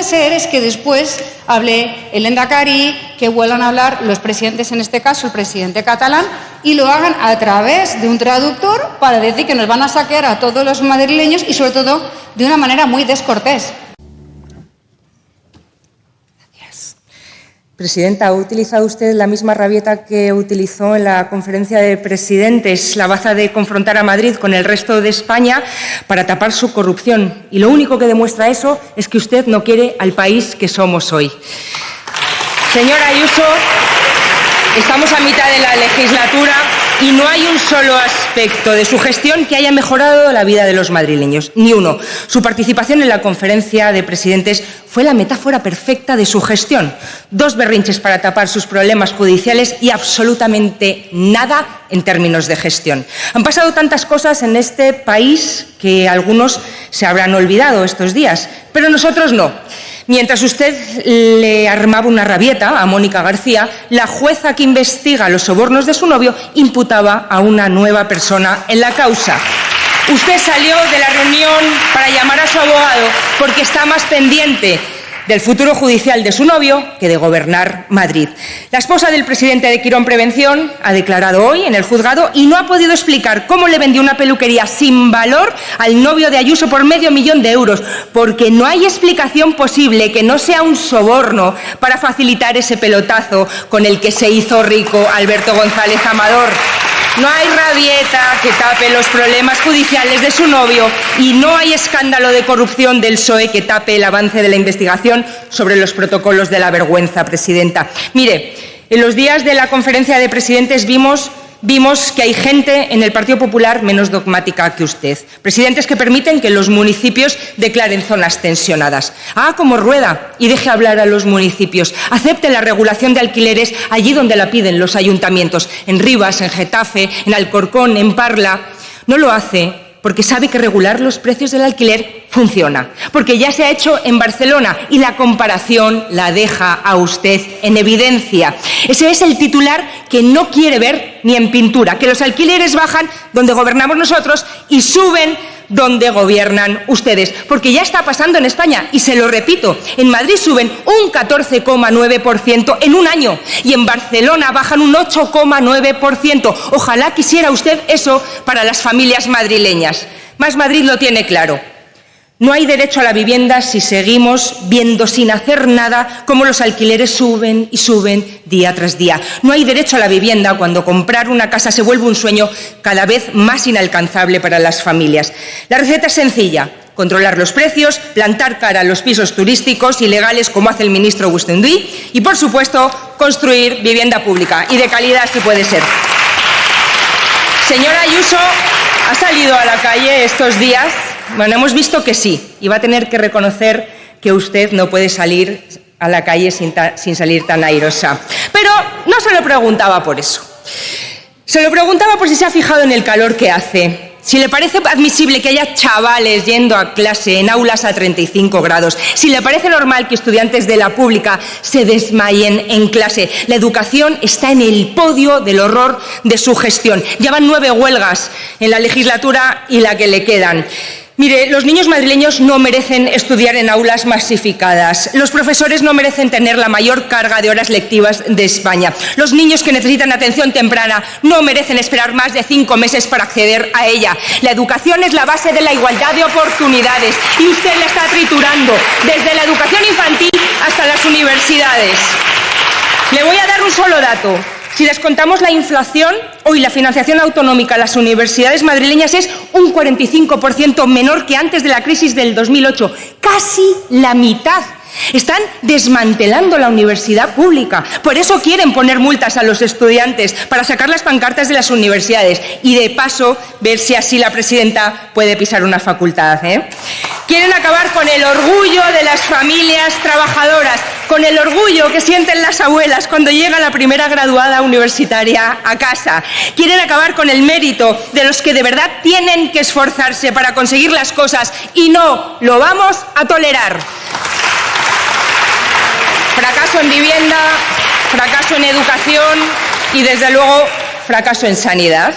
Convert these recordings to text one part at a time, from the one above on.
ser es que después hable el Lehendakari, que vuelvan a hablar los presidentes, en este caso el presidente catalán, y lo hagan a través de un traductor para decir que nos van a saquear a todos los madrileños y sobre todo de una manera muy descortés. Presidenta, ¿ha utilizado usted la misma rabieta que utilizó en la conferencia de presidentes, la baza de confrontar a Madrid con el resto de España para tapar su corrupción? Y lo único que demuestra eso es que usted no quiere al país que somos hoy. Señora Ayuso, estamos a mitad de la legislatura y no hay un solo aspecto de su gestión que haya mejorado la vida de los madrileños, ni uno. Su participación en la conferencia de presidentes fue la metáfora perfecta de su gestión. 2 berrinches para tapar sus problemas judiciales y absolutamente nada en términos de gestión. Han pasado tantas cosas en este país que algunos se habrán olvidado estos días, pero nosotros no. Mientras usted le armaba una rabieta a Mónica García, la jueza que investiga los sobornos de su novio imputaba a una nueva persona en la causa. Usted salió de la reunión para llamar a su abogado porque está más pendiente del futuro judicial de su novio que de gobernar Madrid. La esposa del presidente de Quirón Prevención ha declarado hoy en el juzgado y no ha podido explicar cómo le vendió una peluquería sin valor al novio de Ayuso por medio millón de euros, porque no hay explicación posible que no sea un soborno para facilitar ese pelotazo con el que se hizo rico Alberto González Amador. No hay rabieta que tape los problemas judiciales de su novio y no hay escándalo de corrupción del PSOE que tape el avance de la investigación sobre los protocolos de la vergüenza, presidenta. Mire, en los días de la conferencia de presidentes vimos que hay gente en el Partido Popular menos dogmática que usted. Presidentes que permiten que los municipios declaren zonas tensionadas. Haga como Rueda y deje hablar a los municipios. Acepte la regulación de alquileres allí donde la piden los ayuntamientos. En Rivas, en Getafe, en Alcorcón, en Parla. No lo hace porque sabe que regular los precios del alquiler funciona. Porque ya se ha hecho en Barcelona y la comparación la deja a usted en evidencia. Ese es el titular que no quiere ver ni en pintura, que los alquileres bajan donde gobernamos nosotros y suben donde gobiernan ustedes, porque ya está pasando en España, y se lo repito, en Madrid suben un 14,9% en un año y en Barcelona bajan un 8,9%. Ojalá quisiera usted eso para las familias madrileñas. Más Madrid lo tiene claro. No hay derecho a la vivienda si seguimos viendo sin hacer nada cómo los alquileres suben y suben día tras día. No hay derecho a la vivienda cuando comprar una casa se vuelve un sueño cada vez más inalcanzable para las familias. La receta es sencilla: controlar los precios, plantar cara a los pisos turísticos ilegales como hace el ministro Gustendui y, por supuesto, construir vivienda pública y de calidad si puede ser. Señora Ayuso, ¿ha salido a la calle estos días? Bueno, hemos visto que sí, y va a tener que reconocer que usted no puede salir a la calle sin salir tan airosa. Pero no se lo preguntaba por eso. Se lo preguntaba por si se ha fijado en el calor que hace. Si le parece admisible que haya chavales yendo a clase en aulas a 35 grados. Si le parece normal que estudiantes de la pública se desmayen en clase. La educación está en el podio del horror de su gestión. Ya van 9 huelgas en la legislatura y la que le quedan. Mire, los niños madrileños no merecen estudiar en aulas masificadas. Los profesores no merecen tener la mayor carga de horas lectivas de España. Los niños que necesitan atención temprana no merecen esperar más de 5 meses para acceder a ella. La educación es la base de la igualdad de oportunidades y usted la está triturando desde la educación infantil hasta las universidades. Le voy a dar un solo dato. Si descontamos la inflación, hoy la financiación autonómica a las universidades madrileñas es un 45% menor que antes de la crisis del 2008. Casi la mitad. Están desmantelando la universidad pública. Por eso quieren poner multas a los estudiantes, para sacar las pancartas de las universidades y, de paso, ver si así la presidenta puede pisar una facultad, Quieren acabar con el orgullo de las familias trabajadoras, con el orgullo que sienten las abuelas cuando llega la primera graduada universitaria a casa. Quieren acabar con el mérito de los que de verdad tienen que esforzarse para conseguir las cosas y no lo vamos a tolerar. Fracaso en vivienda, fracaso en educación y, desde luego, fracaso en sanidad.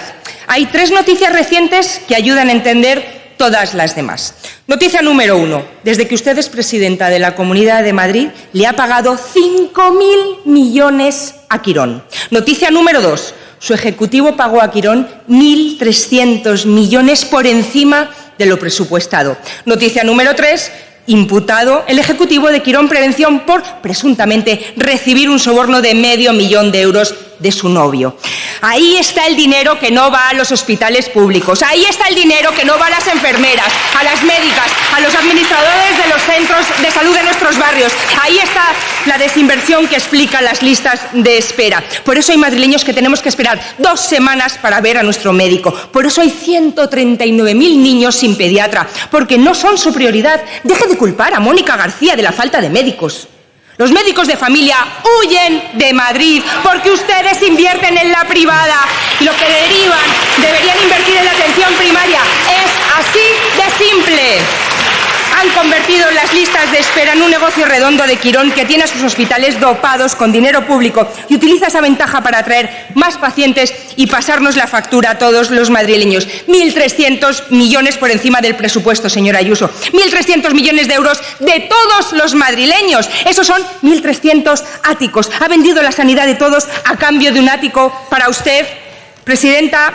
Hay 3 noticias recientes que ayudan a entender todas las demás. Noticia número 1. Desde que usted es presidenta de la Comunidad de Madrid, le ha pagado 5.000 millones a Quirón. Noticia número 2. Su ejecutivo pagó a Quirón 1.300 millones por encima de lo presupuestado. Noticia número 3. Imputado el ejecutivo de Quirón Prevención por, presuntamente, recibir un soborno de $500.000 euros de su novio. Ahí está el dinero que no va a los hospitales públicos, ahí está el dinero que no va a las enfermeras, a las médicas, a los administradores de los centros de salud de nuestros barrios. Ahí está la desinversión que explica las listas de espera. Por eso hay madrileños que tenemos que esperar 2 semanas para ver a nuestro médico. Por eso hay 139.000 niños sin pediatra, porque no son su prioridad. Deje de culpar a Mónica García de la falta de médicos. Los médicos de familia huyen de Madrid porque ustedes invierten en la privada y lo que derivan deberían invertir en la atención primaria. Es así de simple. Han convertido las listas de espera en un negocio redondo de Quirón que tiene a sus hospitales dopados con dinero público y utiliza esa ventaja para atraer más pacientes y pasarnos la factura a todos los madrileños. 1.300 millones por encima del presupuesto, señora Ayuso. 1.300 millones de euros de todos los madrileños. Esos son 1.300 áticos. Ha vendido la sanidad de todos a cambio de un ático para usted, presidenta.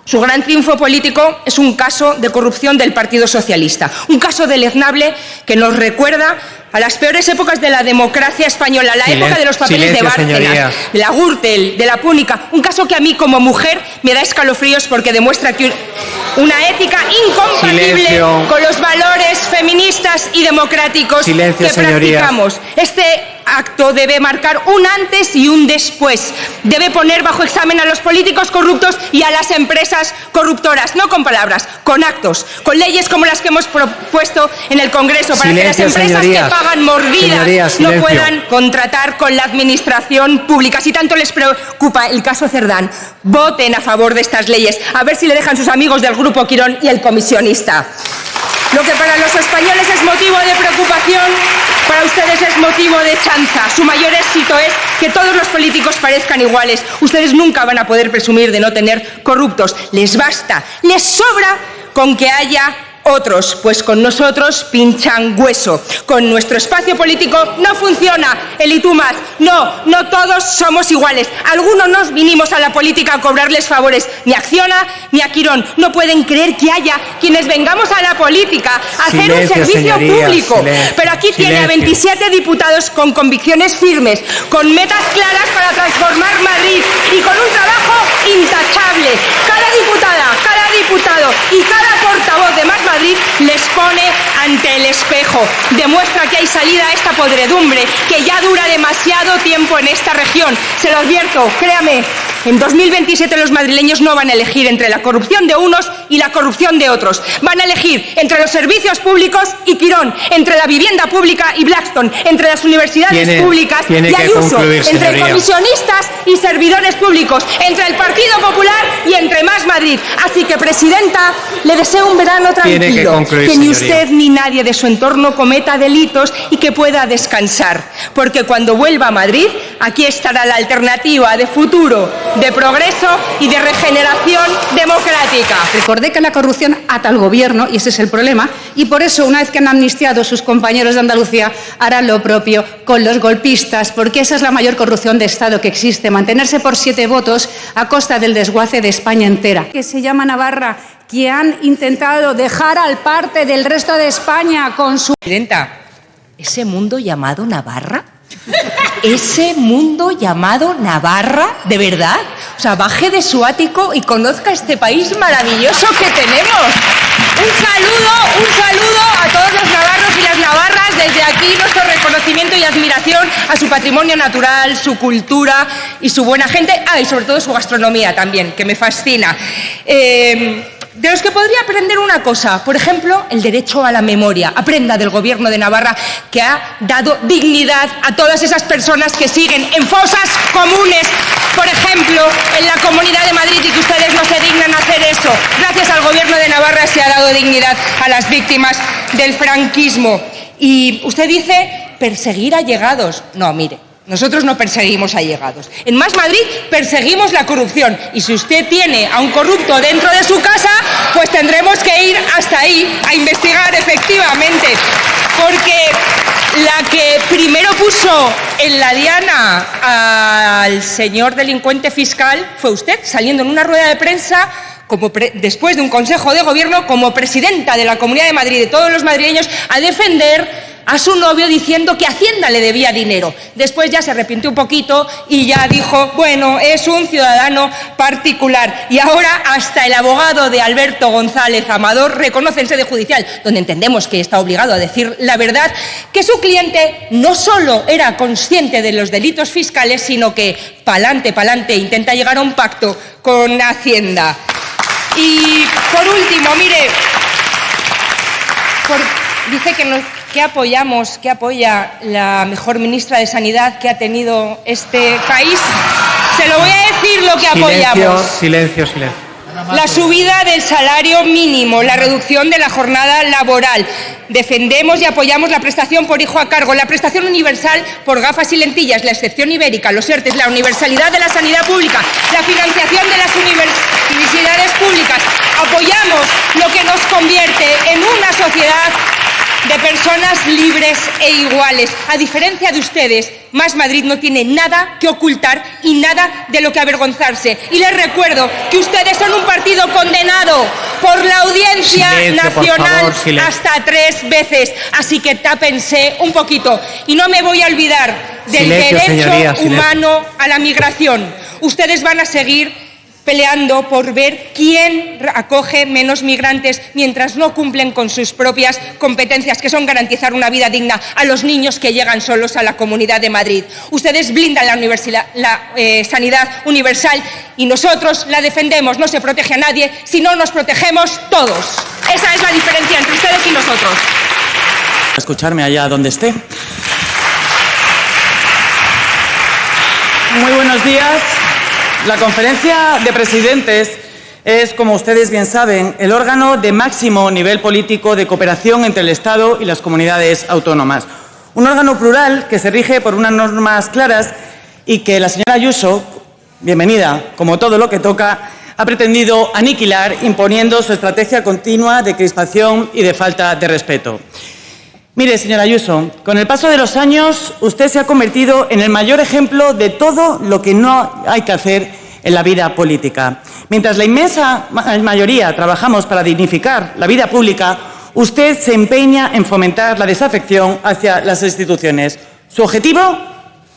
Su gran triunfo político es un caso de corrupción del Partido Socialista, un caso deleznable que nos recuerda a las peores épocas de la democracia española, la época de los papeles de Bárcenas, de la Gürtel, de la Púnica, un caso que a mí como mujer me da escalofríos porque demuestra que una ética incompatible con los valores feministas y democráticos que practicamos. Este acto debe marcar un antes y un después. Debe poner bajo examen a los políticos corruptos y a las empresas corruptoras, no con palabras, con actos, con leyes como las que hemos propuesto en el Congreso para que las empresas que pagan mordidas no puedan contratar con la administración pública. Si tanto les preocupa el caso Cerdán, voten a favor de estas leyes, a ver si le dejan sus amigos del Grupo Quirón y el comisionista. Lo que para los españoles es motivo de preocupación, para ustedes es motivo de chanza. Su mayor éxito es que todos los políticos parezcan iguales. Ustedes nunca van a poder presumir de no tener corruptos. Les basta, les sobra con que haya otros, pues con nosotros pinchan hueso. Con nuestro espacio político no funciona el y tú más. No todos somos iguales. Algunos nos vinimos a la política a cobrarles favores. Ni a Acciona ni a Quirón. No pueden creer que haya quienes vengamos a la política a hacer un servicio público. Pero aquí tiene a 27 diputados con convicciones firmes, con metas claras para transformar Madrid y con un trabajo intachable. Cada diputada, cada diputado y cada portavoz de Más Madrid les pone ante el espejo. Demuestra que hay salida a esta podredumbre que ya dura demasiado tiempo en esta región. Se lo advierto, créame, en 2027 los madrileños no van a elegir entre la corrupción de unos y la corrupción de otros. Van a elegir entre los servicios públicos y Quirón, entre la vivienda pública y Blackstone, entre las universidades públicas y Ayuso, entre comisionistas y servidores públicos, entre el Partido Popular y entre Más Madrid. Así que, presidenta, le deseo un verano tranquilo, que ni usted ni nadie de su entorno cometa delitos y que pueda descansar, porque cuando vuelva a Madrid, aquí estará la alternativa de futuro, de progreso y de regeneración democrática. Recordé que la corrupción ata al gobierno, y ese es el problema, y por eso, una vez que han amnistiado a sus compañeros de Andalucía, harán lo propio con los golpistas, porque esa es la mayor corrupción de Estado que existe, mantenerse por 7 votos a costa del desguace de España entera. Que se llama Navarra, que han intentado dejar al parte del resto de España con su... Presidenta, ¿ese mundo llamado Navarra? ¿Ese mundo llamado Navarra? ¿De verdad? O sea, baje de su ático y conozca este país maravilloso que tenemos. Un saludo a todos los navarros y las navarras. Desde aquí nuestro reconocimiento y admiración a su patrimonio natural, su cultura y su buena gente. Y sobre todo su gastronomía también, que me fascina. De los que podría aprender una cosa, por ejemplo, el derecho a la memoria. Aprenda del Gobierno de Navarra, que ha dado dignidad a todas esas personas que siguen en fosas comunes, por ejemplo, en la Comunidad de Madrid, y que ustedes no se dignan a hacer eso. Gracias al Gobierno de Navarra se ha dado dignidad a las víctimas del franquismo. Y usted dice perseguir allegados. No, mire, Nosotros no perseguimos allegados. En Más Madrid perseguimos la corrupción. Y si usted tiene a un corrupto dentro de su casa, pues tendremos que ir hasta ahí a investigar efectivamente. Porque la que primero puso en la diana al señor delincuente fiscal fue usted, saliendo en una rueda de prensa después de un Consejo de Gobierno como presidenta de la Comunidad de Madrid y de todos los madrileños a defender a su novio diciendo que Hacienda le debía dinero. Después ya se arrepintió un poquito y ya dijo, bueno, es un ciudadano particular. Y ahora hasta el abogado de Alberto González Amador reconoce en sede judicial, donde entendemos que está obligado a decir la verdad, que su cliente no solo era consciente de los delitos fiscales, sino que pa'lante, intenta llegar a un pacto con Hacienda. Y por último, mire, dice que apoya la mejor ministra de Sanidad que ha tenido este país. Se lo voy a decir lo que apoyamos. Silencio. La subida del salario mínimo, la reducción de la jornada laboral. Defendemos y apoyamos la prestación por hijo a cargo, la prestación universal por gafas y lentillas, la excepción ibérica, los ERTES, la universalidad de la sanidad pública, la financiación de las universidades públicas. Apoyamos lo que nos convierte en una sociedad de personas libres e iguales. A diferencia de ustedes, Más Madrid no tiene nada que ocultar y nada de lo que avergonzarse. Y les recuerdo que ustedes son un partido condenado por la Audiencia Nacional hasta 3 veces. Así que tápense un poquito. Y no me voy a olvidar del derecho humano a la migración. Ustedes van a seguir peleando por ver quién acoge menos migrantes mientras no cumplen con sus propias competencias, que son garantizar una vida digna a los niños que llegan solos a la Comunidad de Madrid. Ustedes blindan la sanidad universal y nosotros la defendemos. No se protege a nadie, sino nos protegemos todos. Esa es la diferencia entre ustedes y nosotros. Escucharme allá donde esté. Muy buenos días. La Conferencia de Presidentes es, como ustedes bien saben, el órgano de máximo nivel político de cooperación entre el Estado y las comunidades autónomas. Un órgano plural que se rige por unas normas claras y que la señora Ayuso, bienvenida, como todo lo que toca, ha pretendido aniquilar imponiendo su estrategia continua de crispación y de falta de respeto. Mire, señora Ayuso, con el paso de los años usted se ha convertido en el mayor ejemplo de todo lo que no hay que hacer en la vida política. Mientras la inmensa mayoría trabajamos para dignificar la vida pública, usted se empeña en fomentar la desafección hacia las instituciones. ¿Su objetivo?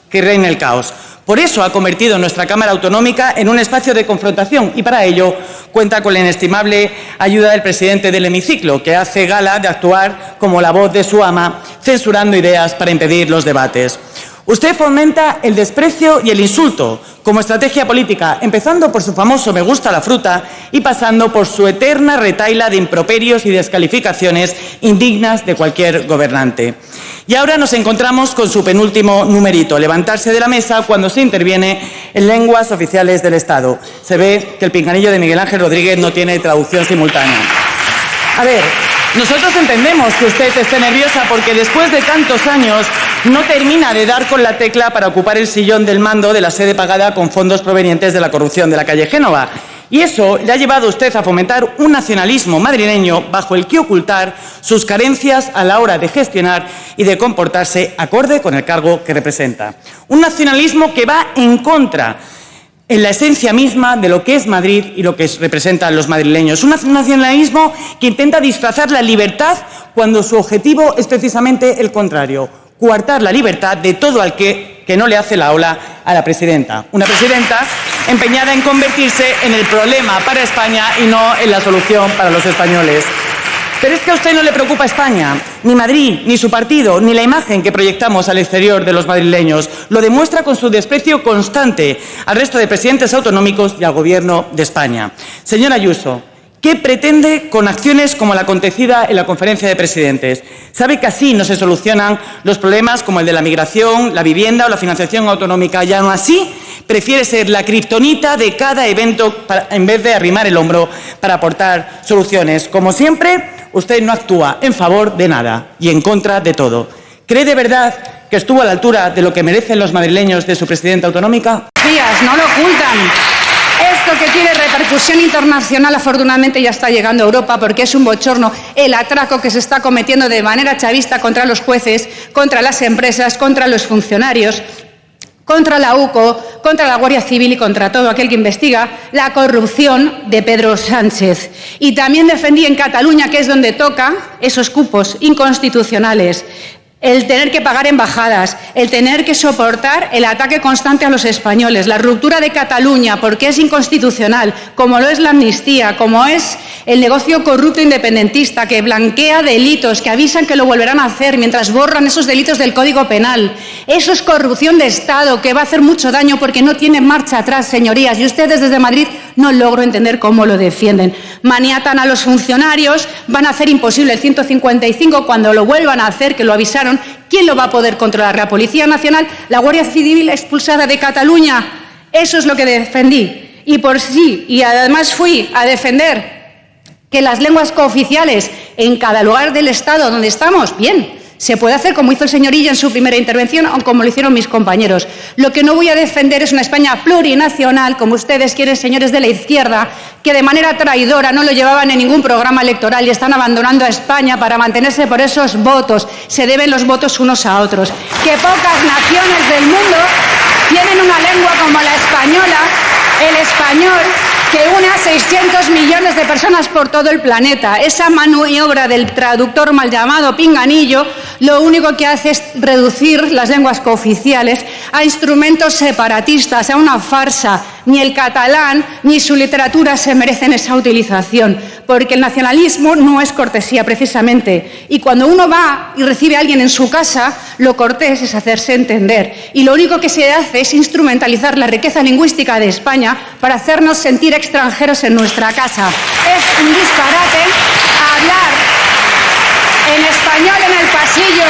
Que reine el caos. Por eso ha convertido nuestra Cámara Autonómica en un espacio de confrontación y para ello cuenta con la inestimable ayuda del presidente del hemiciclo, que hace gala de actuar como la voz de su ama, censurando ideas para impedir los debates. Usted fomenta el desprecio y el insulto como estrategia política, empezando por su famoso me gusta la fruta y pasando por su eterna retahíla de improperios y descalificaciones indignas de cualquier gobernante. Y ahora nos encontramos con su penúltimo numerito, levantarse de la mesa cuando se interviene en lenguas oficiales del Estado. Se ve que el pinganillo de Miguel Ángel Rodríguez no tiene traducción simultánea. A ver, nosotros entendemos que usted esté nerviosa porque después de tantos años no termina de dar con la tecla para ocupar el sillón del mando de la sede pagada con fondos provenientes de la corrupción de la calle Génova. Y eso le ha llevado a usted a fomentar un nacionalismo madrileño bajo el que ocultar sus carencias a la hora de gestionar y de comportarse acorde con el cargo que representa. Un nacionalismo que va en contra en la esencia misma de lo que es Madrid y lo que representan los madrileños. Un nacionalismo que intenta disfrazar la libertad cuando su objetivo es precisamente el contrario: coartar la libertad de todo al que no le hace la ola a la presidenta. Una presidenta empeñada en convertirse en el problema para España y no en la solución para los españoles. Pero es que a usted no le preocupa España, ni Madrid, ni su partido, ni la imagen que proyectamos al exterior de los madrileños. Lo demuestra con su desprecio constante al resto de presidentes autonómicos y al Gobierno de España. Señora Ayuso, ¿qué pretende con acciones como la acontecida en la Conferencia de Presidentes? Sabe que así no se solucionan los problemas como el de la migración, la vivienda o la financiación autonómica, y aún así prefiere ser la kriptonita de cada evento en vez de arrimar el hombro para aportar soluciones. Como siempre, usted no actúa en favor de nada y en contra de todo. ¿Cree de verdad que estuvo a la altura de lo que merecen los madrileños de su presidenta autonómica? No lo ocultan. Esto que tiene repercusión internacional, afortunadamente ya está llegando a Europa, porque es un bochorno el atraco que se está cometiendo de manera chavista contra los jueces, contra las empresas, contra los funcionarios, contra la UCO, contra la Guardia Civil y contra todo aquel que investiga la corrupción de Pedro Sánchez. Y también defendí en Cataluña, que es donde toca, esos cupos inconstitucionales. El tener que pagar embajadas, el tener que soportar el ataque constante a los españoles, la ruptura de Cataluña porque es inconstitucional, como lo es la amnistía, como es el negocio corrupto independentista que blanquea delitos, que avisan que lo volverán a hacer mientras borran esos delitos del Código Penal. Eso es corrupción de Estado que va a hacer mucho daño porque no tiene marcha atrás, señorías, y ustedes desde Madrid no logro entender cómo lo defienden. Maniatan a los funcionarios, van a hacer imposible el 155 cuando lo vuelvan a hacer, que lo avisaron. ¿Quién lo va a poder controlar? ¿La Policía Nacional? ¿La Guardia Civil expulsada de Cataluña? Eso es lo que defendí. Y además fui a defender que las lenguas cooficiales en cada lugar del Estado donde estamos, bien, se puede hacer como hizo el señor Illa en su primera intervención o como lo hicieron mis compañeros. Lo que no voy a defender es una España plurinacional, como ustedes quieren, señores de la izquierda, que de manera traidora no lo llevaban en ningún programa electoral y están abandonando a España para mantenerse por esos votos. Se deben los votos unos a otros. Que pocas naciones del mundo tienen una lengua como la española, el español, que une a 600 millones de personas por todo el planeta. Esa maniobra del traductor mal llamado pinganillo lo único que hace es reducir las lenguas cooficiales a instrumentos separatistas, a una farsa. Ni el catalán ni su literatura se merecen esa utilización, porque el nacionalismo no es cortesía precisamente. Y cuando uno va y recibe a alguien en su casa, lo cortés es hacerse entender. Y lo único que se hace es instrumentalizar la riqueza lingüística de España para hacernos sentir extranjeros en nuestra casa. Es un disparate hablar en español en el pasillo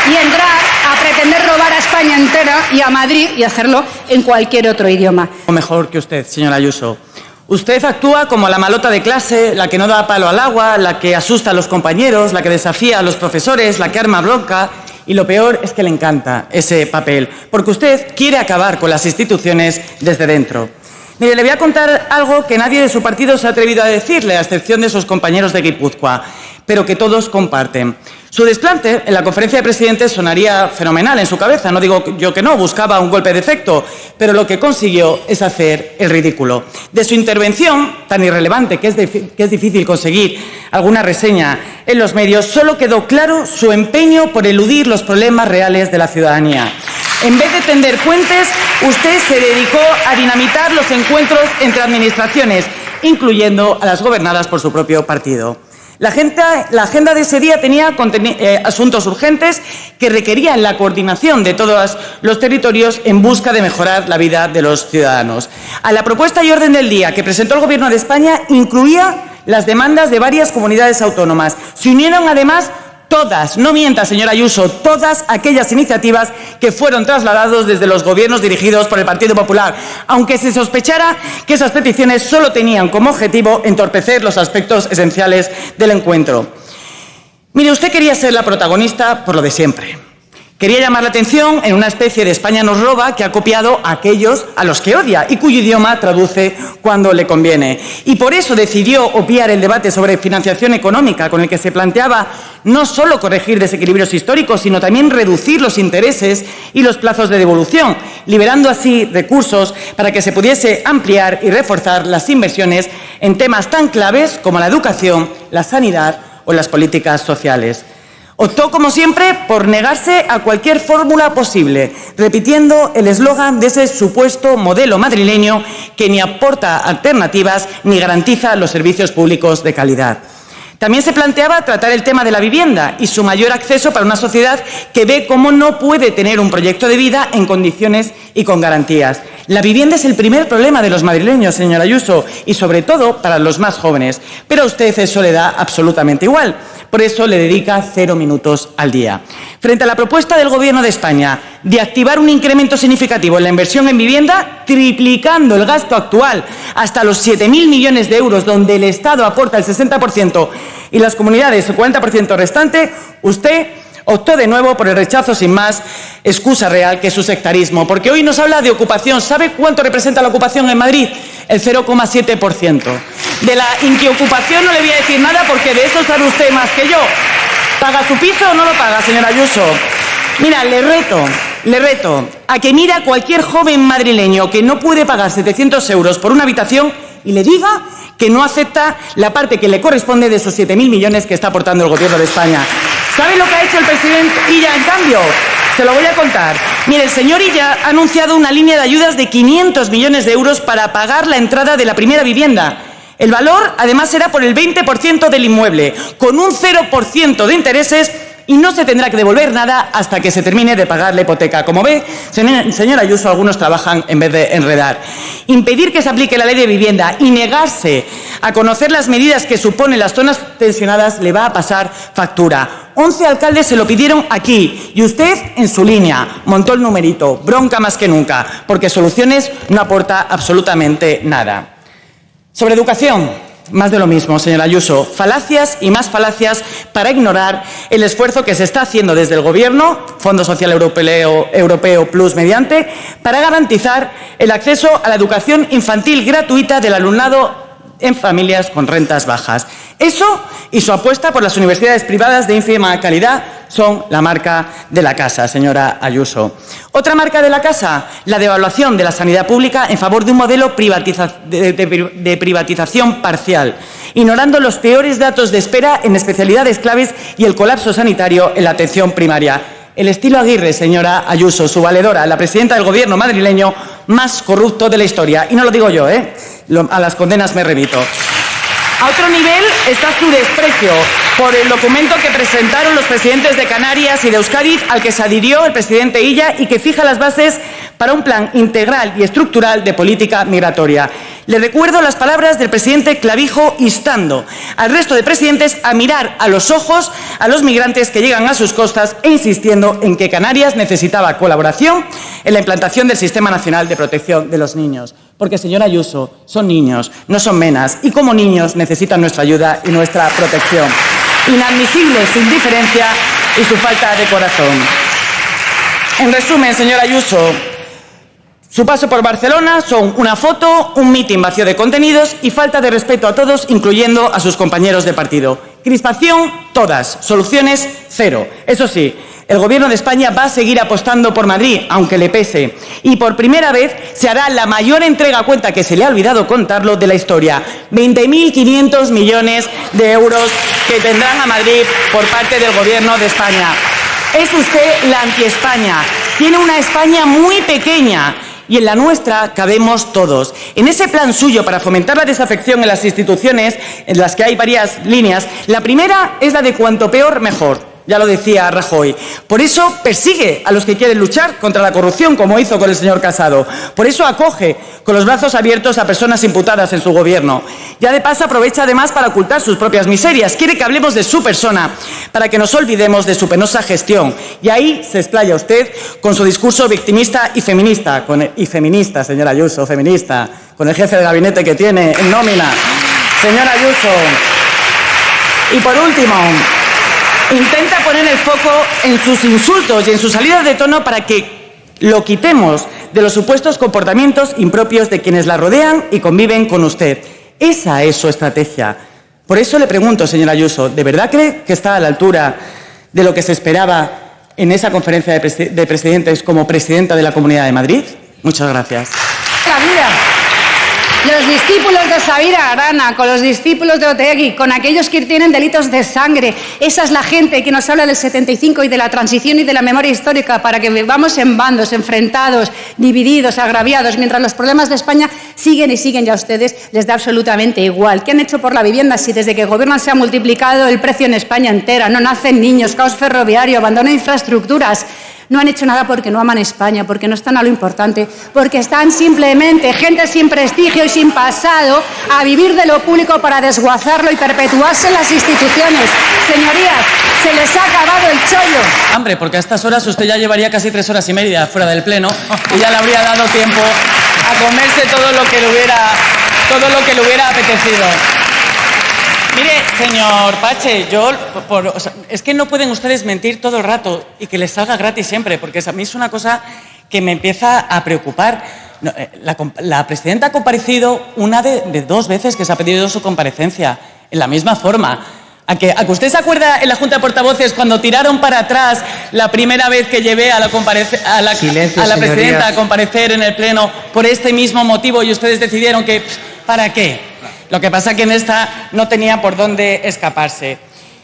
y entrar a pretender robar a España entera y a Madrid y hacerlo en cualquier otro idioma. Mejor que usted, señora Ayuso. Usted actúa como la malota de clase, la que no da palo al agua, la que asusta a los compañeros, la que desafía a los profesores, la que arma bronca. Y lo peor es que le encanta ese papel, porque usted quiere acabar con las instituciones desde dentro. Mire, le voy a contar algo que nadie de su partido se ha atrevido a decirle, a excepción de sus compañeros de Guipúzcoa, pero que todos comparten. Su desplante en la conferencia de presidentes sonaría fenomenal en su cabeza, no digo yo que no, buscaba un golpe de efecto, pero lo que consiguió es hacer el ridículo. De su intervención, tan irrelevante que es difícil conseguir alguna reseña en los medios, solo quedó claro su empeño por eludir los problemas reales de la ciudadanía. En vez de tender puentes, usted se dedicó a dinamitar los encuentros entre administraciones, incluyendo a las gobernadas por su propio partido. La agenda de ese día tenía asuntos urgentes que requerían la coordinación de todos los territorios en busca de mejorar la vida de los ciudadanos. A la propuesta y orden del día que presentó el Gobierno de España incluía las demandas de varias comunidades autónomas. Se unieron además todas, no mienta, señora Ayuso, todas aquellas iniciativas que fueron trasladadas desde los gobiernos dirigidos por el Partido Popular, aunque se sospechara que esas peticiones solo tenían como objetivo entorpecer los aspectos esenciales del encuentro. Mire, usted quería ser la protagonista por lo de siempre. Quería llamar la atención en una especie de España nos roba que ha copiado a aquellos a los que odia y cuyo idioma traduce cuando le conviene. Y por eso decidió obviar el debate sobre financiación económica, con el que se planteaba no solo corregir desequilibrios históricos, sino también reducir los intereses y los plazos de devolución, liberando así recursos para que se pudiese ampliar y reforzar las inversiones en temas tan claves como la educación, la sanidad o las políticas sociales. Optó, como siempre, por negarse a cualquier fórmula posible, repitiendo el eslogan de ese supuesto modelo madrileño que ni aporta alternativas ni garantiza los servicios públicos de calidad. También se planteaba tratar el tema de la vivienda y su mayor acceso para una sociedad que ve cómo no puede tener un proyecto de vida en condiciones y con garantías. La vivienda es el primer problema de los madrileños, señora Ayuso, y sobre todo para los más jóvenes. Pero a usted eso le da absolutamente igual. Por eso le dedica 0 minutos al día. Frente a la propuesta del Gobierno de España de activar un incremento significativo en la inversión en vivienda, triplicando el gasto actual hasta los 7.000 millones de euros, donde el Estado aporta el 60% y las comunidades el 40% restante, usted optó de nuevo por el rechazo sin más excusa real que su sectarismo, porque hoy nos habla de ocupación. ¿Sabe cuánto representa la ocupación en Madrid? El 0,7%. De la inquiocupación no le voy a decir nada porque de eso sabe usted más que yo. ¿Paga su piso o no lo paga, señora Ayuso? Mira, le reto a que mire a cualquier joven madrileño que no puede pagar 700 euros por una habitación y le diga que no acepta la parte que le corresponde de esos 7.000 millones que está aportando el Gobierno de España. ¿Sabe lo que ha hecho el presidente Illa en cambio? Se lo voy a contar. Mire, el señor Illa ha anunciado una línea de ayudas de 500 millones de euros para pagar la entrada de la primera vivienda. El valor, además, será por el 20% del inmueble, con un 0% de intereses, y no se tendrá que devolver nada hasta que se termine de pagar la hipoteca. Como ve, señora Ayuso, algunos trabajan en vez de enredar. Impedir que se aplique la ley de vivienda y negarse a conocer las medidas que suponen las zonas tensionadas le va a pasar factura. 11 alcaldes se lo pidieron aquí y usted, en su línea, montó el numerito. Bronca más que nunca, porque soluciones no aporta absolutamente nada. Sobre educación, más de lo mismo, señora Ayuso. Falacias y más falacias para ignorar el esfuerzo que se está haciendo desde el Gobierno, Fondo Social Europeo Plus mediante, para garantizar el acceso a la educación infantil gratuita del alumnado en familias con rentas bajas. Eso y su apuesta por las universidades privadas de ínfima calidad son la marca de la casa, señora Ayuso. Otra marca de la casa, la devaluación de la sanidad pública en favor de un modelo de privatización parcial, ignorando los peores datos de espera en especialidades claves y el colapso sanitario en la atención primaria. El estilo Aguirre, señora Ayuso, su valedora, la presidenta del Gobierno madrileño más corrupto de la historia. Y no lo digo yo, a las condenas me remito. A otro nivel está su desprecio por el documento que presentaron los presidentes de Canarias y de Euskadi, al que se adhirió el presidente Illa y que fija las bases para un plan integral y estructural de política migratoria. Le recuerdo las palabras del presidente Clavijo instando al resto de presidentes a mirar a los ojos a los migrantes que llegan a sus costas e insistiendo en que Canarias necesitaba colaboración en la implantación del Sistema Nacional de Protección de los Niños. Porque, señora Ayuso, son niños, no son menas, y como niños necesitan nuestra ayuda y nuestra protección. Inadmisible su indiferencia y su falta de corazón. En resumen, señora Ayuso, su paso por Barcelona son una foto, un mitin vacío de contenidos y falta de respeto a todos, incluyendo a sus compañeros de partido. Crispación, todas. Soluciones, cero. Eso sí, el Gobierno de España va a seguir apostando por Madrid, aunque le pese. Y por primera vez se hará la mayor entrega a cuenta, que se le ha olvidado contarlo, de la historia. 20.500 millones de euros que tendrán a Madrid por parte del Gobierno de España. Es usted la anti-España. Tiene una España muy pequeña. Y en la nuestra cabemos todos. En ese plan suyo para fomentar la desafección en las instituciones, en las que hay varias líneas, la primera es la de cuanto peor, mejor. Ya lo decía Rajoy. Por eso persigue a los que quieren luchar contra la corrupción, como hizo con el señor Casado. Por eso acoge con los brazos abiertos a personas imputadas en su gobierno. Ya de paso aprovecha además para ocultar sus propias miserias. Quiere que hablemos de su persona, para que nos olvidemos de su penosa gestión. Y ahí se explaya usted con su discurso victimista y feminista. Y feminista, señora Ayuso, feminista. Con el jefe de gabinete que tiene en nómina. Señora Ayuso. Y por último, intenta poner el foco en sus insultos y en sus salidas de tono para que lo quitemos de los supuestos comportamientos impropios de quienes la rodean y conviven con usted. Esa es su estrategia. Por eso le pregunto, señora Ayuso, ¿de verdad cree que está a la altura de lo que se esperaba en esa conferencia de presidentes como presidenta de la Comunidad de Madrid? Muchas gracias. Los discípulos de Sabira Arana, con los discípulos de Otegi, con aquellos que tienen delitos de sangre. Esa es la gente que nos habla del 75 y de la transición y de la memoria histórica para que vivamos en bandos, enfrentados, divididos, agraviados, mientras los problemas de España siguen y siguen, y a ustedes les da absolutamente igual. ¿Qué han hecho por la vivienda si desde que gobiernan se ha multiplicado el precio en España entera? No nacen niños, caos ferroviario, abandono de infraestructuras. No han hecho nada porque no aman España, porque no están a lo importante, porque están simplemente gente sin prestigio y sin pasado a vivir de lo público para desguazarlo y perpetuarse en las instituciones. Señorías, se les ha acabado el chollo. Hambre, porque a estas horas usted ya llevaría casi 3 horas y media fuera del pleno y ya le habría dado tiempo a comerse todo lo que le hubiera apetecido. Mire, Señor Pache, es que no pueden ustedes mentir todo el rato y que les salga gratis siempre, porque a mí es una cosa que me empieza a preocupar. No, la presidenta ha comparecido una de 2 veces que se ha pedido su comparecencia, en la misma forma. ¿A que usted se acuerda en la Junta de Portavoces cuando tiraron para atrás la primera vez que llevé a la presidenta a comparecer en el Pleno por este mismo motivo y ustedes decidieron que ¿para qué? Lo que pasa es que en esta no tenía por dónde escaparse.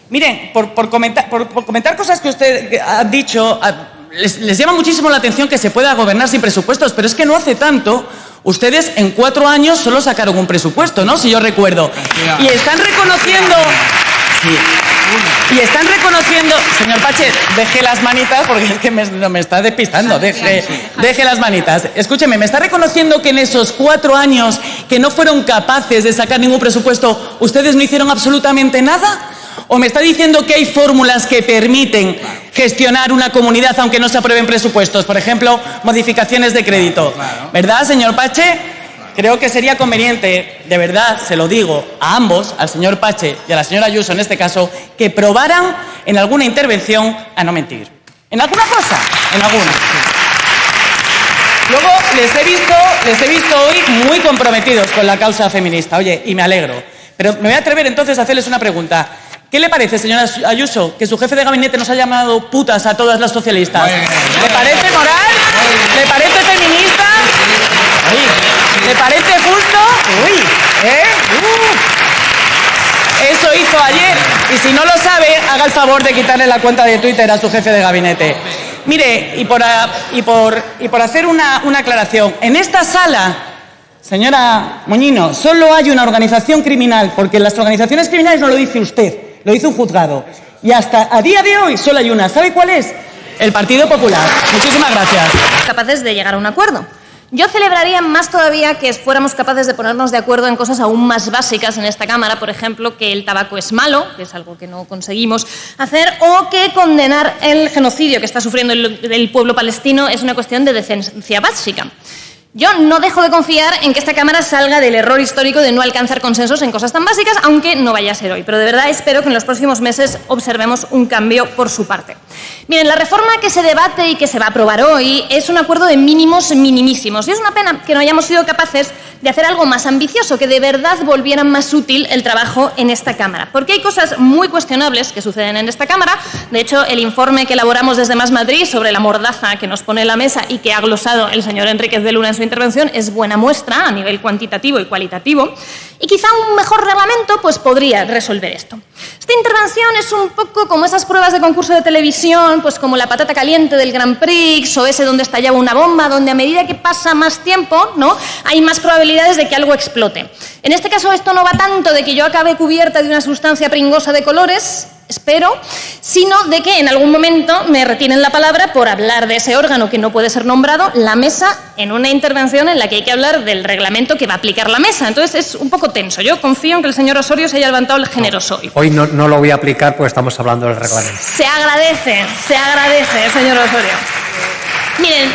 Miren, por comentar cosas que usted ha dicho, les llama muchísimo la atención que se pueda gobernar sin presupuestos, pero es que no hace tanto ustedes en 4 años solo sacaron un presupuesto, ¿no? Si yo recuerdo. Y están reconociendo... Sí. Y están reconociendo... Señor Pache, deje las manitas porque es que me está despistando. Deje las manitas. Escúcheme, ¿me está reconociendo que en esos 4 años que no fueron capaces de sacar ningún presupuesto, ustedes no hicieron absolutamente nada? ¿O me está diciendo que hay fórmulas que permiten gestionar una comunidad aunque no se aprueben presupuestos? Por ejemplo, modificaciones de crédito. ¿Verdad, señor Pache? Creo que sería conveniente, de verdad, se lo digo, a ambos, al señor Pache y a la señora Ayuso en este caso, que probaran en alguna intervención a no mentir. ¿En alguna cosa? En alguna. Luego les he visto hoy muy comprometidos con la causa feminista. Oye, y me alegro. Pero me voy a atrever entonces a hacerles una pregunta. ¿Qué le parece, señora Ayuso, que su jefe de gabinete nos ha llamado putas a todas las socialistas? ¿Le parece moral? ¿Le parece feminista? ¿Le parece justo? Eso hizo ayer. Y si no lo sabe, haga el favor de quitarle la cuenta de Twitter a su jefe de gabinete. Mire, y por hacer una aclaración, en esta sala, señora Moñino, solo hay una organización criminal, porque las organizaciones criminales no lo dice usted, lo dice un juzgado. Y hasta a día de hoy solo hay una. ¿Sabe cuál es? El Partido Popular. Muchísimas gracias. Capaces de llegar a un acuerdo. Yo celebraría más todavía que fuéramos capaces de ponernos de acuerdo en cosas aún más básicas en esta Cámara, por ejemplo, que el tabaco es malo, que es algo que no conseguimos hacer, o que condenar el genocidio que está sufriendo el pueblo palestino es una cuestión de decencia básica. Yo no dejo de confiar en que esta Cámara salga del error histórico de no alcanzar consensos en cosas tan básicas, aunque no vaya a ser hoy. Pero de verdad espero que en los próximos meses observemos un cambio por su parte. Miren, la reforma que se debate y que se va a aprobar hoy es un acuerdo de mínimos minimísimos. Y es una pena que no hayamos sido capaces de hacer algo más ambicioso, que de verdad volviera más útil el trabajo en esta Cámara. Porque hay cosas muy cuestionables que suceden en esta Cámara. De hecho, el informe que elaboramos desde Más Madrid sobre la mordaza que nos pone en la mesa y que ha glosado el señor Enríquez de Luna en su intervención es buena muestra a nivel cuantitativo y cualitativo. Y quizá un mejor reglamento pues podría resolver esto. Esta intervención es un poco como esas pruebas de concurso de televisión, pues como la patata caliente del Grand Prix o ese donde estallaba una bomba, donde a medida que pasa más tiempo, ¿no?, hay más probabilidades de que algo explote. En este caso esto no va tanto de que yo acabe cubierta de una sustancia pringosa de colores, espero, sino de que en algún momento me retiren la palabra por hablar de ese órgano que no puede ser nombrado, la mesa, en una intervención en la que hay que hablar del reglamento que va a aplicar la mesa. Entonces es un poco tenso. Yo confío en que el señor Osorio se haya levantado el generoso hoy. Hoy no lo voy a aplicar porque estamos hablando del reglamento. Se agradece, señor Osorio. Miren,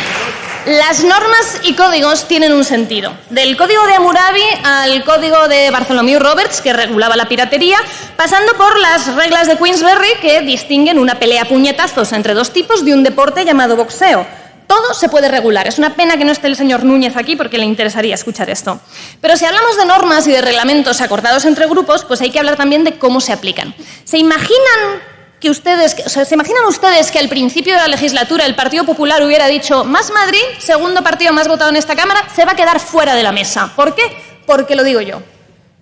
las normas y códigos tienen un sentido. Del Código de Hammurabi al Código de Bartholomew Roberts, que regulaba la piratería, pasando por las reglas de Queensberry, que distinguen una pelea a puñetazos entre 2 tipos de un deporte llamado boxeo. Todo se puede regular. Es una pena que no esté el señor Núñez aquí porque le interesaría escuchar esto. Pero si hablamos de normas y de reglamentos acordados entre grupos, pues hay que hablar también de cómo se aplican. ¿Se imaginan ustedes que al principio de la legislatura el Partido Popular hubiera dicho Más Madrid, segundo partido más votado en esta Cámara, se va a quedar fuera de la mesa? ¿Por qué? Porque lo digo yo.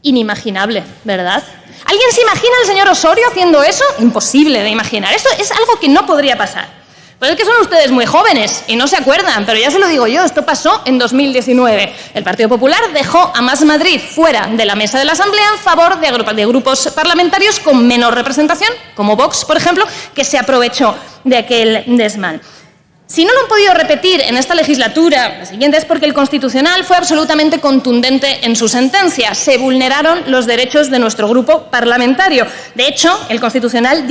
Inimaginable, ¿verdad? ¿Alguien se imagina al señor Osorio haciendo eso? Imposible de imaginar. Eso es algo que no podría pasar. Pero es que son ustedes muy jóvenes y no se acuerdan, pero ya se lo digo yo, esto pasó en 2019. El Partido Popular dejó a Más Madrid fuera de la mesa de la Asamblea en favor de grupos parlamentarios con menor representación, como Vox, por ejemplo, que se aprovechó de aquel desmán. Si no lo han podido repetir en esta legislatura, la siguiente, es porque el Constitucional fue absolutamente contundente en su sentencia. Se vulneraron los derechos de nuestro grupo parlamentario. De hecho, el Constitucional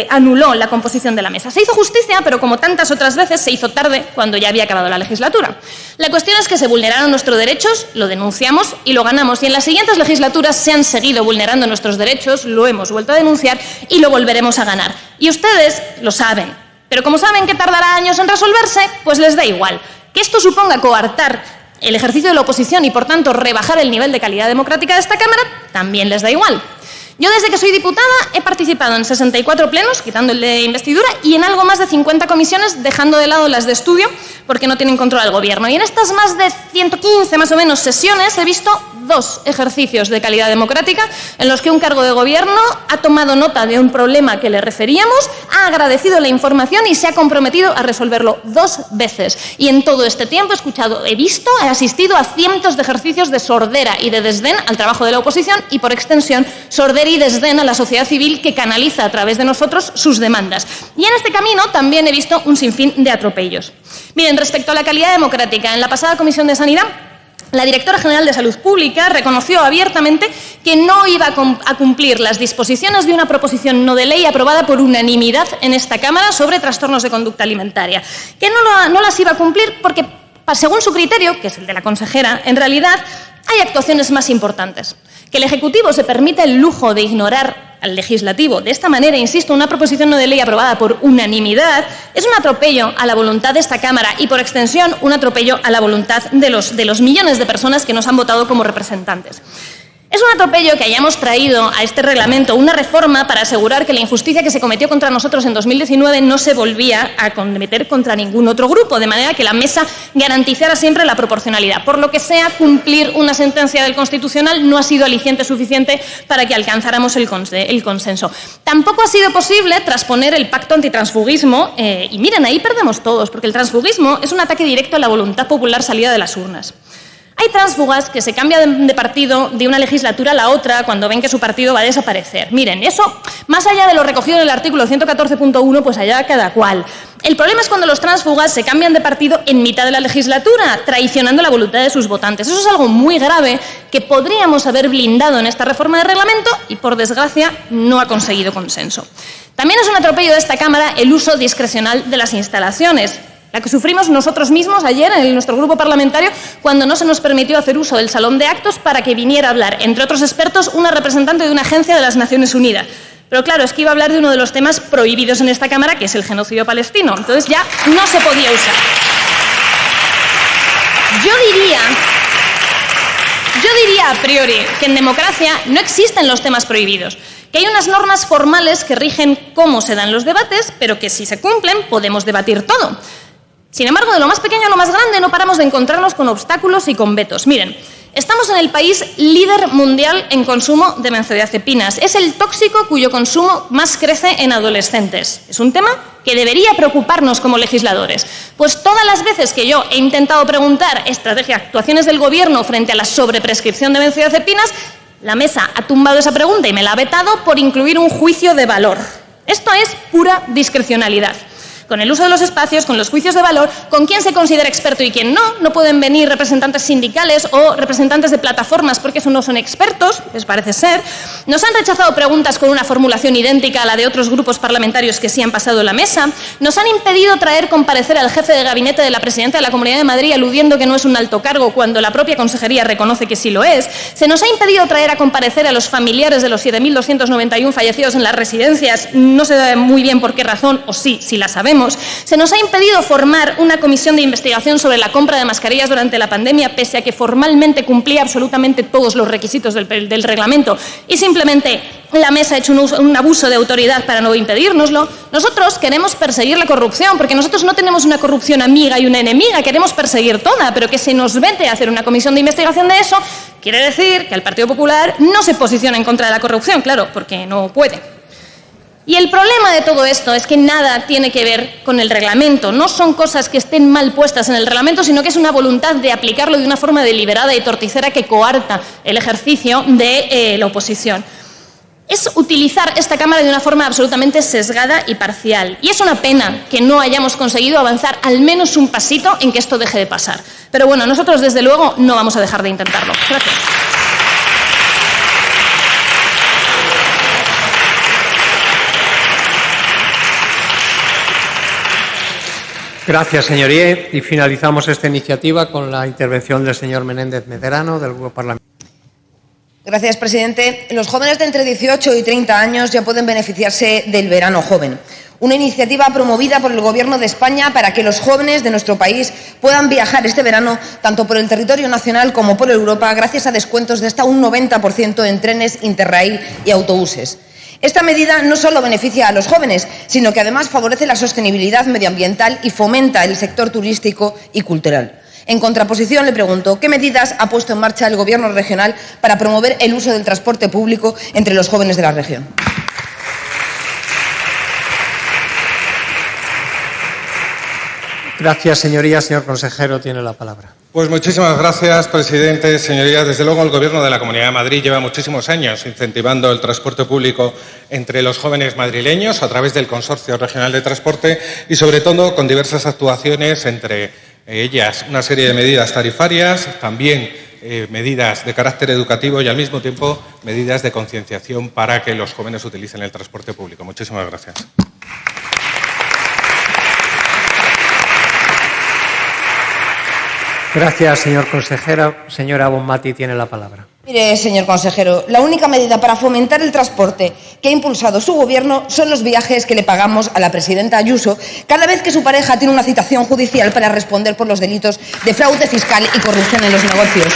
anuló la composición de la mesa. Se hizo justicia, pero como tantas otras veces, se hizo tarde cuando ya había acabado la legislatura. La cuestión es que se vulneraron nuestros derechos, lo denunciamos y lo ganamos. Y en las siguientes legislaturas se han seguido vulnerando nuestros derechos, lo hemos vuelto a denunciar y lo volveremos a ganar. Y ustedes lo saben. Pero como saben que tardará años en resolverse, pues les da igual. Que esto suponga coartar el ejercicio de la oposición y, por tanto, rebajar el nivel de calidad democrática de esta Cámara, también les da igual. Yo, desde que soy diputada, he participado en 64 plenos, quitando el de investidura, y en algo más de 50 comisiones, dejando de lado las de estudio, porque no tienen control al Gobierno. Y en estas más de 115, más o menos, sesiones, he visto 2 ejercicios de calidad democrática en los que un cargo de Gobierno ha tomado nota de un problema que le referíamos, ha agradecido la información y se ha comprometido a resolverlo 2 veces. Y en todo este tiempo he asistido a cientos de ejercicios de sordera y de desdén al trabajo de la oposición y, por extensión, sordera y desdén a la sociedad civil que canaliza a través de nosotros sus demandas. Y en este camino también he visto un sinfín de atropellos. Miren, respecto a la calidad democrática, en la pasada Comisión de Sanidad, la directora general de Salud Pública reconoció abiertamente que no iba a cumplir las disposiciones de una proposición no de ley aprobada por unanimidad en esta Cámara sobre trastornos de conducta alimentaria, que no las iba a cumplir porque, según su criterio, que es el de la consejera, en realidad hay actuaciones más importantes. Que el Ejecutivo se permita el lujo de ignorar al Legislativo de esta manera, insisto, una proposición no de ley aprobada por unanimidad, es un atropello a la voluntad de esta Cámara y, por extensión, un atropello a la voluntad de los millones de personas que nos han votado como representantes. Es un atropello que hayamos traído a este reglamento una reforma para asegurar que la injusticia que se cometió contra nosotros en 2019 no se volvía a cometer contra ningún otro grupo, de manera que la mesa garantizara siempre la proporcionalidad. Por lo que sea, cumplir una sentencia del Constitucional no ha sido aliciente suficiente para que alcanzáramos el consenso. Tampoco ha sido posible trasponer el pacto antitransfugismo, y miren, ahí perdemos todos, porque el transfugismo es un ataque directo a la voluntad popular salida de las urnas. Hay tránsfugas que se cambian de partido de una legislatura a la otra cuando ven que su partido va a desaparecer. Miren, eso, más allá de lo recogido en el artículo 114.1, pues allá cada cual. El problema es cuando los tránsfugas se cambian de partido en mitad de la legislatura, traicionando la voluntad de sus votantes. Eso es algo muy grave que podríamos haber blindado en esta reforma de reglamento y, por desgracia, no ha conseguido consenso. También es un atropello de esta Cámara el uso discrecional de las instalaciones, la que sufrimos nosotros mismos ayer en nuestro grupo parlamentario cuando no se nos permitió hacer uso del salón de actos para que viniera a hablar, entre otros expertos, una representante de una agencia de las Naciones Unidas. Pero claro, es que iba a hablar de uno de los temas prohibidos en esta Cámara, que es el genocidio palestino. Entonces ya no se podía usar. Yo diría a priori que en democracia no existen los temas prohibidos, que hay unas normas formales que rigen cómo se dan los debates, pero que si se cumplen podemos debatir todo. Sin embargo, de lo más pequeño a lo más grande no paramos de encontrarnos con obstáculos y con vetos. Miren, estamos en el país líder mundial en consumo de benzodiazepinas. Es el tóxico cuyo consumo más crece en adolescentes. Es un tema que debería preocuparnos como legisladores. Pues todas las veces que yo he intentado preguntar actuaciones del Gobierno frente a la sobreprescripción de benzodiazepinas, la mesa ha tumbado esa pregunta y me la ha vetado por incluir un juicio de valor. Esto es pura discrecionalidad. Con el uso de los espacios, con los juicios de valor, con quién se considera experto y quién no. No pueden venir representantes sindicales o representantes de plataformas porque eso no son expertos, les parece ser. Nos han rechazado preguntas con una formulación idéntica a la de otros grupos parlamentarios que sí han pasado la mesa. Nos han impedido comparecer al jefe de gabinete de la presidenta de la Comunidad de Madrid aludiendo que no es un alto cargo cuando la propia consejería reconoce que sí lo es. Se nos ha impedido traer a comparecer a los familiares de los 7.291 fallecidos en las residencias. No se sabe muy bien por qué razón, o sí la sabemos. Se nos ha impedido formar una comisión de investigación sobre la compra de mascarillas durante la pandemia, pese a que formalmente cumplía absolutamente todos los requisitos del reglamento y simplemente la mesa ha hecho un abuso de autoridad para no impedírnoslo. Nosotros queremos perseguir la corrupción, porque nosotros no tenemos una corrupción amiga y una enemiga, queremos perseguir toda, pero que se nos vete a hacer una comisión de investigación de eso quiere decir que el Partido Popular no se posiciona en contra de la corrupción, claro, porque no puede. Y el problema de todo esto es que nada tiene que ver con el reglamento. No son cosas que estén mal puestas en el reglamento, sino que es una voluntad de aplicarlo de una forma deliberada y torticera que coarta el ejercicio de la oposición. es utilizar esta Cámara de una forma absolutamente sesgada y parcial. Y es una pena que no hayamos conseguido avanzar al menos un pasito en que esto deje de pasar. Pero bueno, nosotros desde luego no vamos a dejar de intentarlo. Gracias. Gracias, señoría. Y finalizamos esta iniciativa con la intervención del señor Menéndez Medrano, del Grupo Parlamentario. Gracias, presidente. Los jóvenes de entre 18 y 30 años ya pueden beneficiarse del verano joven, una iniciativa promovida por el Gobierno de España para que los jóvenes de nuestro país puedan viajar este verano tanto por el territorio nacional como por Europa gracias a descuentos de hasta un 90% en trenes, Interrail y autobuses. Esta medida no solo beneficia a los jóvenes, sino que además favorece la sostenibilidad medioambiental y fomenta el sector turístico y cultural. En contraposición, le pregunto, ¿qué medidas ha puesto en marcha el Gobierno regional para promover el uso del transporte público entre los jóvenes de la región? Gracias, señoría. Señor consejero, tiene la palabra. Pues muchísimas gracias, presidente. Señorías, desde luego el Gobierno de la Comunidad de Madrid lleva muchísimos años incentivando el transporte público entre los jóvenes madrileños a través del Consorcio Regional de Transporte y, sobre todo, con diversas actuaciones, entre ellas una serie de medidas tarifarias, también medidas de carácter educativo y, al mismo tiempo, medidas de concienciación para que los jóvenes utilicen el transporte público. Muchísimas gracias. Gracias, señor consejero. Señora Bonmatí tiene la palabra. Mire, señor consejero, la única medida para fomentar el transporte que ha impulsado su Gobierno son los viajes que le pagamos a la presidenta Ayuso cada vez que su pareja tiene una citación judicial para responder por los delitos de fraude fiscal y corrupción en los negocios.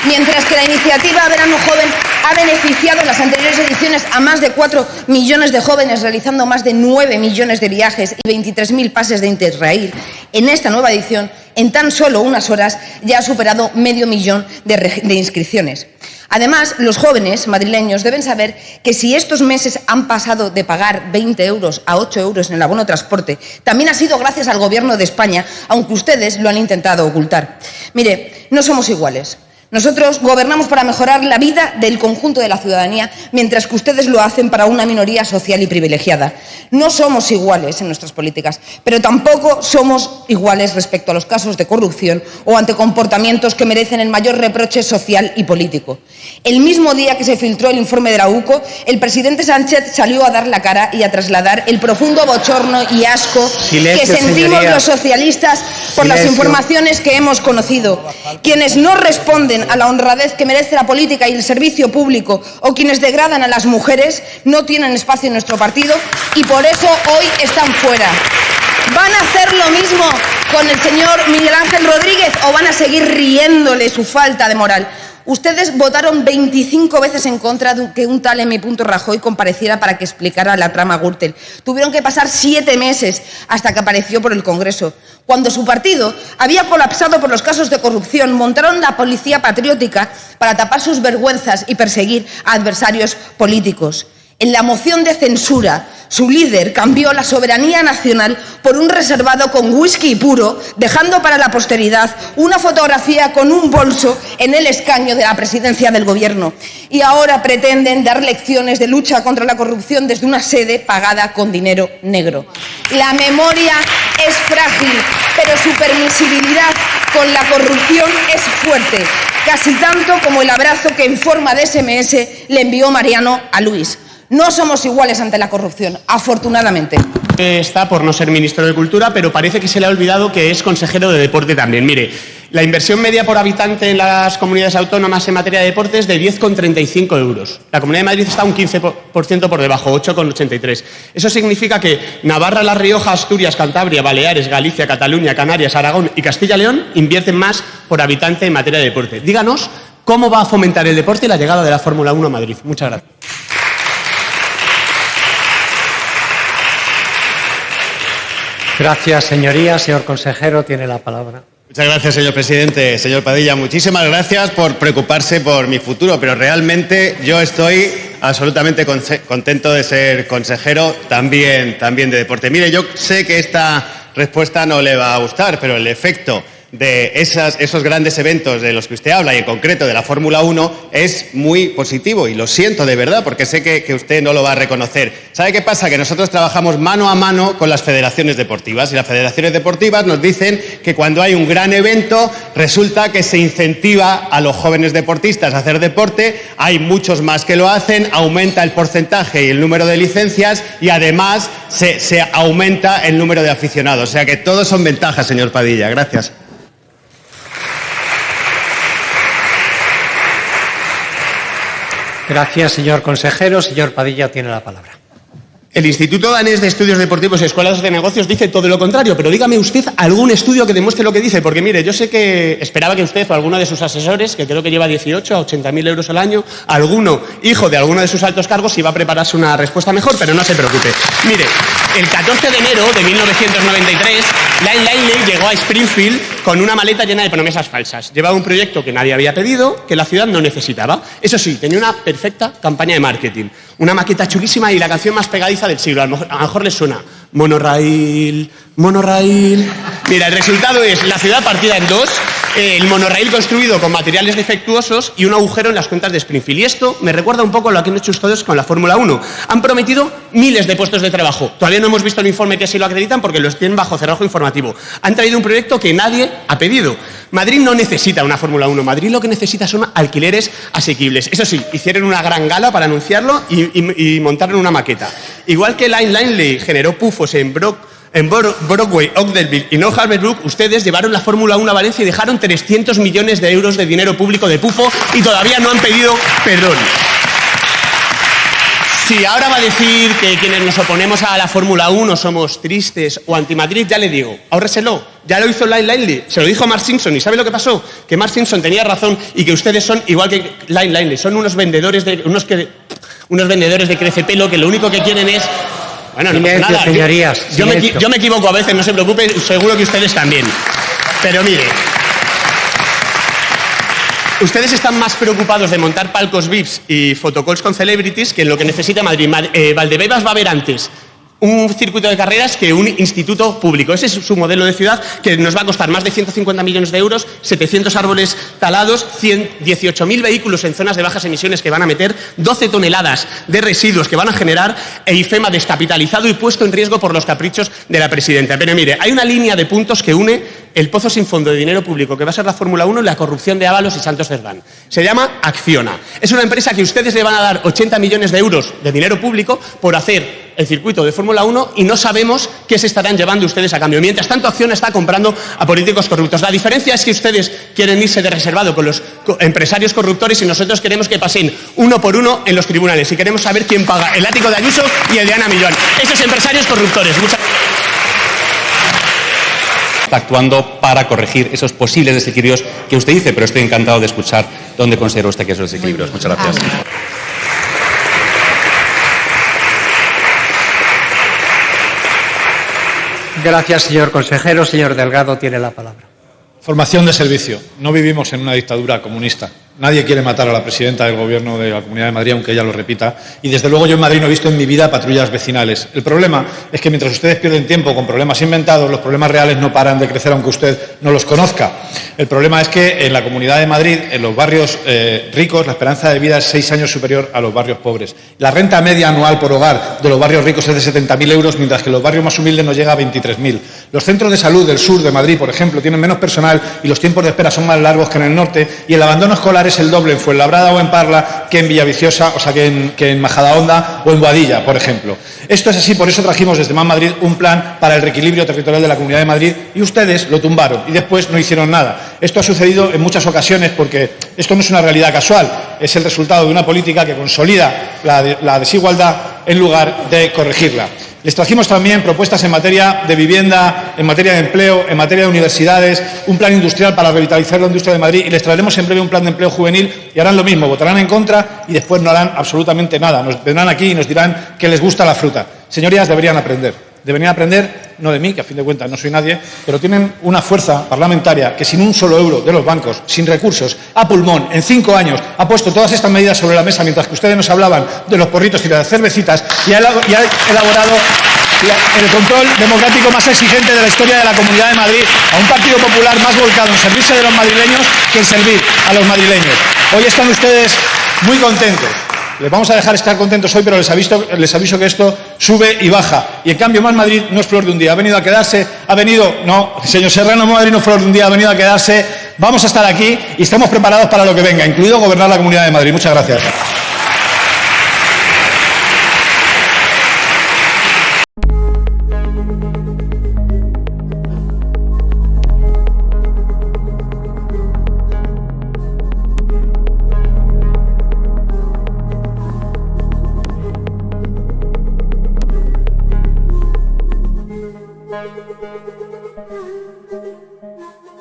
Mientras que la iniciativa Verano Joven ha beneficiado en las anteriores ediciones a más de 4 millones de jóvenes, realizando más de 9 millones de viajes y 23.000 pases de Interrail, en esta nueva edición, en tan solo unas horas, ya ha superado medio millón de inscripciones. Además, los jóvenes madrileños deben saber que si estos meses han pasado de pagar 20 euros a 8 euros en el abono transporte, también ha sido gracias al Gobierno de España, aunque ustedes lo han intentado ocultar. Mire, no somos iguales. Nosotros gobernamos para mejorar la vida del conjunto de la ciudadanía, mientras que ustedes lo hacen para una minoría social y privilegiada. No somos iguales en nuestras políticas, pero tampoco somos iguales respecto a los casos de corrupción o ante comportamientos que merecen el mayor reproche social y político. El mismo día que se filtró el informe de la UCO, el presidente Sánchez salió a dar la cara y a trasladar el profundo bochorno y asco que sentimos los socialistas por las informaciones que hemos conocido. Quienes no responden a la honradez que merece la política y el servicio público o quienes degradan a las mujeres no tienen espacio en nuestro partido y por eso hoy están fuera. ¿Van a hacer lo mismo con el señor Miguel Ángel Rodríguez o van a seguir riéndole su falta de moral? Ustedes votaron 25 veces en contra de que un tal M. Rajoy compareciera para que explicara la trama Gürtel. Tuvieron que pasar 7 meses hasta que apareció por el Congreso. Cuando su partido había colapsado por los casos de corrupción, montaron la policía patriótica para tapar sus vergüenzas y perseguir a adversarios políticos. En la moción de censura, su líder cambió la soberanía nacional por un reservado con whisky puro, dejando para la posteridad una fotografía con un bolso en el escaño de la presidencia del Gobierno. Y ahora pretenden dar lecciones de lucha contra la corrupción desde una sede pagada con dinero negro. La memoria es frágil, pero su permisibilidad con la corrupción es fuerte, casi tanto como el abrazo que en forma de SMS le envió Mariano a Luis. No somos iguales ante la corrupción, afortunadamente. Está por no ser ministro de Cultura, pero parece que se le ha olvidado que es consejero de Deporte también. Mire, la inversión media por habitante en las comunidades autónomas en materia de deporte es de 10,35 euros. La Comunidad de Madrid está un 15% por debajo, 8,83. Eso significa que Navarra, La Rioja, Asturias, Cantabria, Baleares, Galicia, Cataluña, Canarias, Aragón y Castilla y León invierten más por habitante en materia de deporte. Díganos cómo va a fomentar el deporte y la llegada de la Fórmula 1 a Madrid. Muchas gracias. Gracias, señoría. Señor consejero, tiene la palabra. Muchas gracias, señor presidente. Señor Padilla, muchísimas gracias por preocuparse por mi futuro, pero realmente yo estoy absolutamente contento de ser consejero también de deporte. Mire, yo sé que esta respuesta no le va a gustar, pero el efecto de esos grandes eventos de los que usted habla, y en concreto de la Fórmula 1, es muy positivo, y lo siento de verdad, porque sé que usted no lo va a reconocer. ¿Sabe qué pasa? Que nosotros trabajamos mano a mano con las federaciones deportivas, y las federaciones deportivas nos dicen que cuando hay un gran evento resulta que se incentiva a los jóvenes deportistas a hacer deporte, hay muchos más que lo hacen, aumenta el porcentaje y el número de licencias, y además se aumenta el número de aficionados. O sea que todos son ventajas, señor Padilla. Gracias. Gracias, señor consejero. Señor Padilla tiene la palabra. El Instituto Danés de Estudios Deportivos y Escuelas de Negocios dice todo lo contrario, pero dígame usted algún estudio que demuestre lo que dice, porque mire, yo sé que esperaba que usted o alguno de sus asesores, que creo que lleva 18 a 80.000 euros al año, alguno, hijo de alguno de sus altos cargos, iba a prepararse una respuesta mejor, pero no se preocupe. Mire, el 14 de enero de 1993, Lyle Lively llegó a Springfield con una maleta llena de promesas falsas. Llevaba un proyecto que nadie había pedido, que la ciudad no necesitaba. Eso sí, tenía una perfecta campaña de marketing, una maqueta chulísima y la canción más pegadiza del siglo. A lo mejor les suena monorraíl, monorraíl. Mira, el resultado es la ciudad partida en dos, el monorraíl construido con materiales defectuosos y un agujero en las cuentas de Springfield. Y esto me recuerda un poco a lo que han hecho ustedes con la Fórmula 1. Han prometido miles de puestos de trabajo. Todavía no hemos visto el informe que sí lo acreditan porque los tienen bajo cerrojo informativo. Han traído un proyecto que nadie ha pedido. Madrid no necesita una Fórmula 1. Madrid lo que necesita son alquileres asequibles. Eso sí, hicieron una gran gala para anunciarlo y montaron una maqueta. Igual que Lyle Lively generó pufos en Broadway, Oakdale y North Harbour Brook, ustedes llevaron la Fórmula 1 a Valencia y dejaron 300 millones de euros de dinero público de pufo y todavía no han pedido perdón. Si ahora va a decir que quienes nos oponemos a la Fórmula 1 somos tristes o anti-Madrid, ya le digo, ahórreselo. Ya lo hizo Lyle Lively, se lo dijo Mark Simpson. ¿Y sabe lo que pasó? Que Mark Simpson tenía razón y que ustedes son igual que Lyle Lively. Son unos vendedores de crecepelo que lo único que quieren es... Bueno, no pasa nada. Señorías, yo me equivoco a veces, no se preocupen, seguro que ustedes también. Pero mire... Ustedes están más preocupados de montar palcos VIPs y photocalls con celebrities que en lo que necesita Madrid. Valdebebas va a haber antes un circuito de carreras que un instituto público. Ese es su modelo de ciudad, que nos va a costar más de 150 millones de euros, 700 árboles talados, 18.000 vehículos en zonas de bajas emisiones que van a meter, 12 toneladas de residuos que van a generar, e IFEMA descapitalizado y puesto en riesgo por los caprichos de la presidenta. Pero mire, hay una línea de puntos que une el pozo sin fondo de dinero público que va a ser la Fórmula 1 y la corrupción de Ábalos y Santos Cerdán. Se llama Acciona. Es una empresa que ustedes le van a dar 80 millones de euros de dinero público por hacer el circuito de Fórmula 1 y no sabemos qué se estarán llevando ustedes a cambio. Mientras tanto, Acciona está comprando a políticos corruptos. La diferencia es que ustedes quieren irse de reservado con los empresarios corruptores y nosotros queremos que pasen uno por uno en los tribunales y queremos saber quién paga el ático de Ayuso y el de Ana Millán. Esos empresarios corruptores. Actuando para corregir esos posibles desequilibrios que usted dice, pero estoy encantado de escuchar dónde considera usted que esos desequilibrios. Muchas gracias. Gracias, señor consejero. Señor Delgado tiene la palabra. Formación de servicio. No vivimos en una dictadura comunista. Nadie quiere matar a la presidenta del Gobierno de la Comunidad de Madrid, aunque ella lo repita. Y desde luego yo en Madrid no he visto en mi vida patrullas vecinales. El problema es que mientras ustedes pierden tiempo con problemas inventados, los problemas reales no paran de crecer aunque usted no los conozca. El problema es que en la Comunidad de Madrid, en los barrios ricos, la esperanza de vida es 6 años superior a los barrios pobres. La renta media anual por hogar de los barrios ricos es de 70.000 euros, mientras que en los barrios más humildes nos llega a 23.000. Los centros de salud del sur de Madrid, por ejemplo, tienen menos personal y los tiempos de espera son más largos que en el norte, y el abandono escolar es el doble en Fuenlabrada o en Parla que en Villaviciosa, o sea, que en Majadahonda o en Boadilla, por ejemplo. Esto es así, por eso trajimos desde Más Madrid un plan para el reequilibrio territorial de la Comunidad de Madrid y ustedes lo tumbaron y después no hicieron nada. Esto ha sucedido en muchas ocasiones porque esto no es una realidad casual, es el resultado de una política que consolida la desigualdad en lugar de corregirla. Les trajimos también propuestas en materia de vivienda, en materia de empleo, en materia de universidades, un plan industrial para revitalizar la industria de Madrid y les traeremos en breve un plan de empleo juvenil y harán lo mismo, votarán en contra y después no harán absolutamente nada. Nos vendrán aquí y nos dirán que les gusta la fruta. Señorías, deberían aprender, no de mí, que a fin de cuentas no soy nadie, pero tienen una fuerza parlamentaria que sin un solo euro de los bancos, sin recursos, a pulmón, en 5 años, ha puesto todas estas medidas sobre la mesa mientras que ustedes nos hablaban de los porritos y de las cervecitas y ha elaborado el control democrático más exigente de la historia de la Comunidad de Madrid, a un Partido Popular más volcado en servirse de los madrileños que en servir a los madrileños. Hoy están ustedes muy contentos. Les vamos a dejar estar contentos hoy, pero les aviso que esto sube y baja. Y en cambio, Más Madrid no es flor de un día. Ha venido a quedarse, no, señor Serrano, Madrid no es flor de un día, ha venido a quedarse. Vamos a estar aquí y estamos preparados para lo que venga, incluido gobernar la Comunidad de Madrid. Muchas gracias.